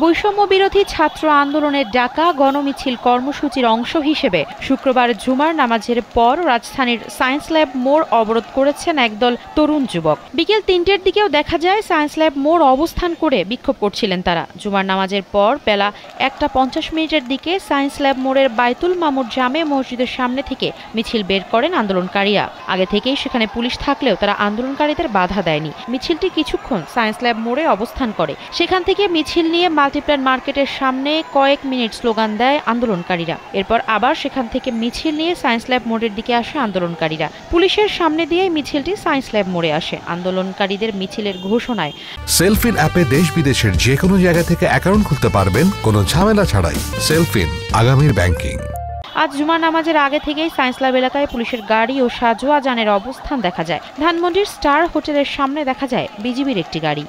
বৈষম্য বিরোধী ছাত্র আন্দোলনের ডাকা গণমিছিল কর্মসূচির অংশ হিসেবে শুক্রবার জুমার নামাজের পর রাজধানীর সায়েন্স ল্যাব মোড় অবরোধ করেছেন একদল তরুণ যুবক। বিকেল ৩টের দিকেও দেখা যায় সায়েন্স ল্যাব মোড় অবস্থান করে বিক্ষোভ করছিলেন তারা। জুমার নামাজের পর বেলা ১টা ৫০ দিকে সায়েন্স ল্যাব মোড়ের বায়তুল মামুর জামে মসজিদের সামনে থেকে মিছিল বের করেন আন্দোলনকারীরা। আগে থেকেই সেখানে পুলিশ থাকলেও তারা আন্দোলনকারীদের বাধা দেয়নি। মিছিলটি কিছুক্ষণ সায়েন্স ল্যাব মোড়ে অবস্থান করে। সেখান থেকে মিছিল নিয়ে মাল্টিপ্ল্যান মার্কেটের সামনে কয়েক মিনিট স্লোগান দেয় আন্দোলনকারীরা। এরপর আবার সেখান থেকে মিছিল নিয়ে সায়েন্স ল্যাব মোড়ের দিকে আসে আন্দোলনকারীরা। পুলিশের সামনে দিয়ে মিছিলটি সায়েন্স ল্যাব মোড়ে আসে। আন্দোলনকারীদের মিছিলের ঘোষণায় সেলফিন অ্যাপে দেশ বিদেশের যে কোনো জায়গা থেকে অ্যাকাউন্ট খুলতে পারবেন কোনো ঝামেলা ছাড়াই। সেলফিন, আগামীর ব্যাংকিং। আজ জুমার নামাজের আগে থেকেই সায়েন্স ল্যাব এলাকায় পুলিশের গাড়ি ও সাজোয়া যানের অবস্থান দেখা যায়। ধানমন্ডির স্টার হোটেলের সামনে দেখা যায় বিজিবির একটি গাড়ি।